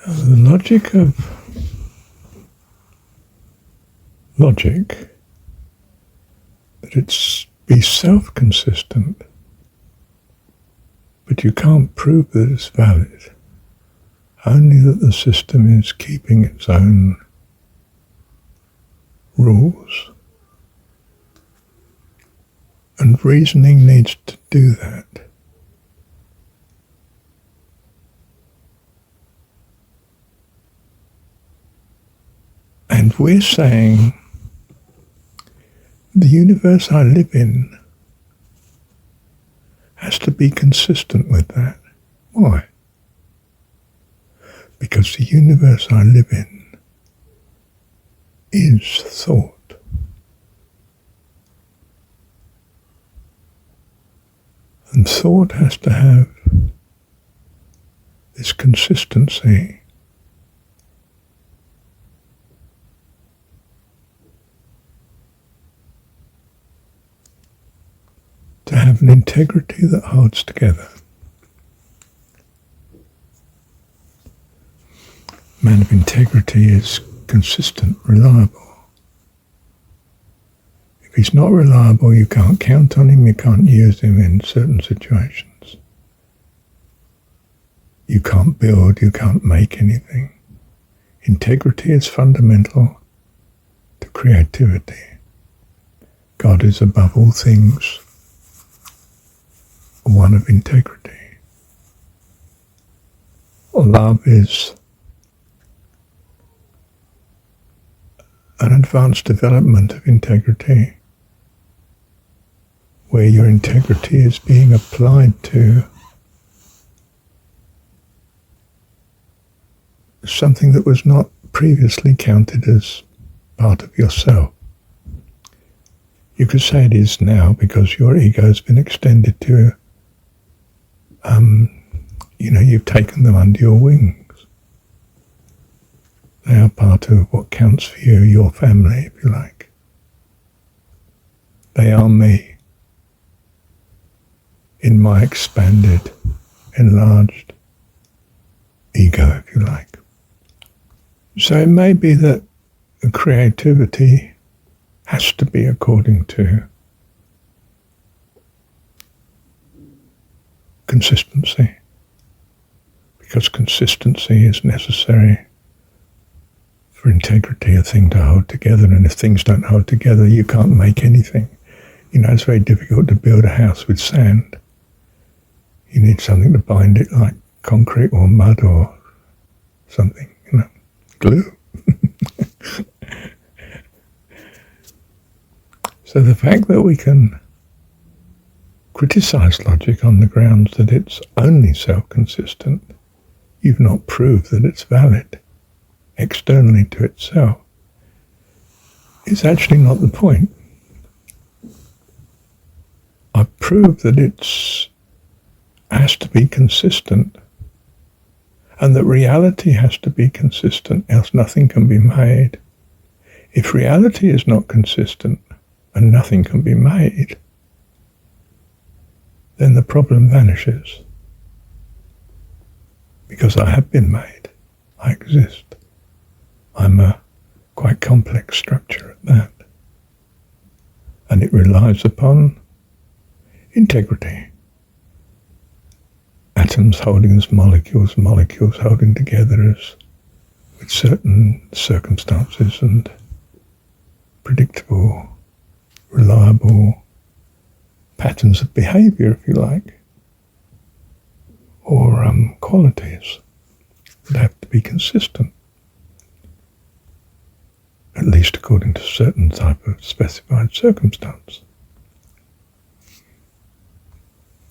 The logic of logic, that it's be self-consistent, but you can't prove that it's valid, only that the system is keeping its own rules, and reasoning needs to do that. And we're saying the universe I live in has to be consistent with that. Why? Because the universe I live in is thought. And thought has to have this consistency to have an integrity that holds together. A man of integrity is consistent, reliable. If he's not reliable, you can't count on him, you can't use him in certain situations. You can't build, you can't make anything. Integrity is fundamental to creativity. God is above all things one of integrity. Love is an advanced development of integrity, where your integrity is being applied to something that was not previously counted as part of yourself. You could say it is now because your ego has been extended to you've taken them under your wings. They are part of what counts for you, your family, if you like. They are me in my expanded, enlarged ego, if you like. So it may be that creativity has to be according to consistency, because consistency is necessary for integrity, a thing to hold together, and if things don't hold together, you can't make anything. It's very difficult to build a house with sand. You need something to bind it, like concrete or mud or something, glue. So the fact that we can criticize logic on the grounds that it's only self-consistent, you've not proved that it's valid externally to itself, is actually not the point. I've proved that it has to be consistent, and that reality has to be consistent, else nothing can be made. If reality is not consistent and nothing can be made, then the problem vanishes. Because I have been made. I exist. I'm a quite complex structure at that. And it relies upon integrity. Atoms holding as molecules, molecules holding together as with certain circumstances and predictable, reliable patterns of behavior, if you like, or qualities that have to be consistent, at least according to a certain type of specified circumstance.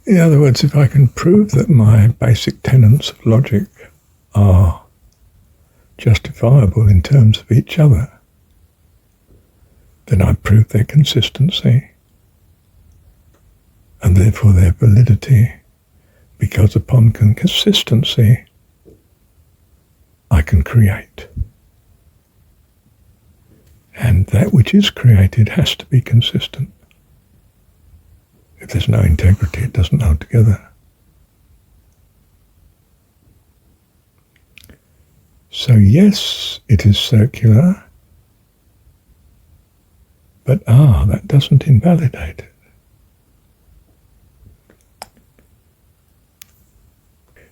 In other words, if I can prove that my basic tenets of logic are justifiable in terms of each other, then I prove their consistency and therefore their validity, because upon consistency I can create. And that which is created has to be consistent. If there's no integrity, it doesn't hold together. So yes, it is circular, but that doesn't invalidate it.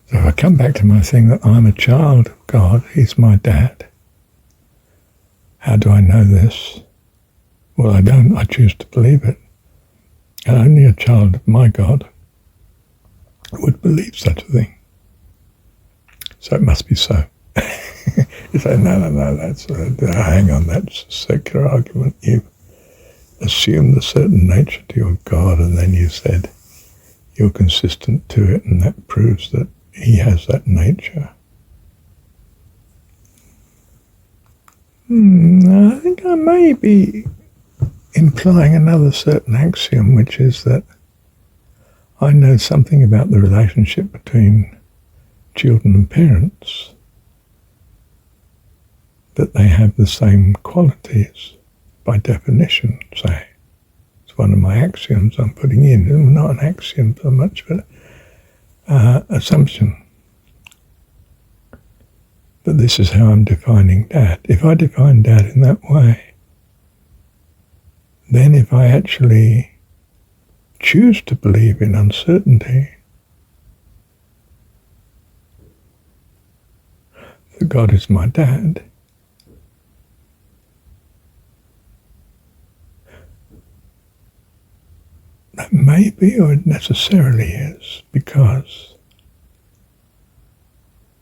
So if I come back to my thing that I'm a child of God, He's my dad. How do I know this? Well, I don't. I choose to believe it. And only a child of my God would believe such a thing. So it must be so. You say, no, that's hang on, that's a secular argument. You assumed a certain nature to your God, and then you said you're consistent to it, and that proves that He has that nature. I think I may be implying another certain axiom, which is that I know something about the relationship between children and parents, that they have the same qualities by definition, say. It's one of my axioms I'm putting in. Not an axiom so much, but assumption. But this is how I'm defining dad. If I define dad in that way, then if I actually choose to believe in uncertainty, that God is my dad, that may be, or it necessarily is, because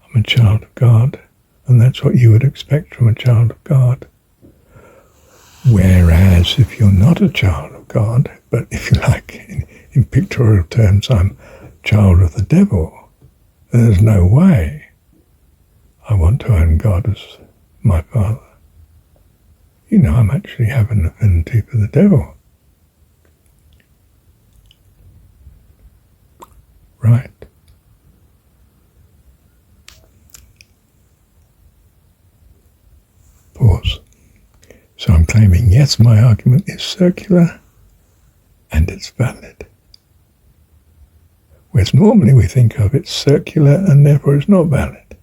I'm a child of God, and that's what you would expect from a child of God. Whereas if you're not a child of God, but if you like, in pictorial terms, I'm a child of the devil, then there's no way I want to own God as my father. You know, I'm actually have an affinity for the devil. Right. Pause. So I'm claiming, yes, my argument is circular and it's valid. Whereas normally we think of it circular and therefore it's not valid.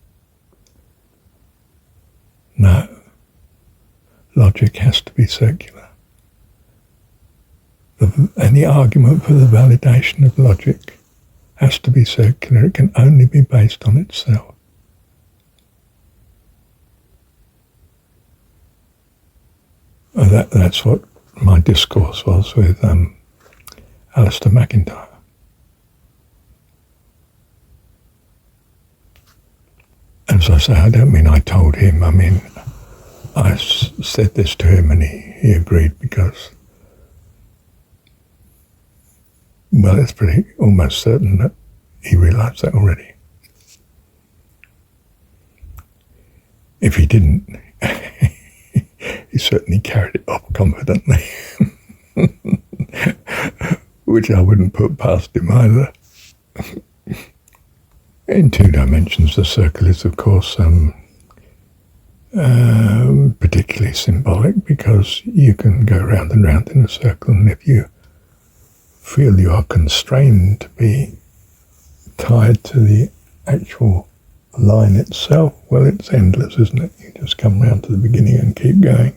No. Logic has to be circular. Any argument for the validation of logic has to be circular. It can only be based on itself. That's what my discourse was with Alistair McIntyre. As I say, I don't mean I told him. I mean, I said this to him and he agreed because, well, it's pretty almost certain that he realised that already. If he didn't, he certainly carried it off confidently, which I wouldn't put past him either. In two dimensions, the circle is, of course, particularly symbolic because you can go round and round in a circle, and if you feel you are constrained to be tied to the actual line itself, well, it's endless, isn't it? You just come round to the beginning and keep going.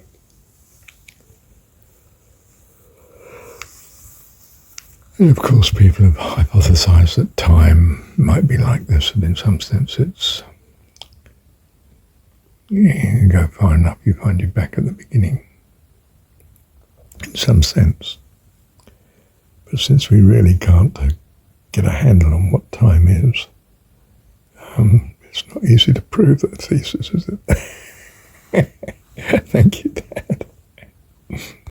And of course, people have hypothesized that time might be like this, and in some sense it's, you go far enough, you find you back at the beginning, in some sense. But since we really can't get a handle on what time is, it's not easy to prove that thesis, is it? Thank you, Dad.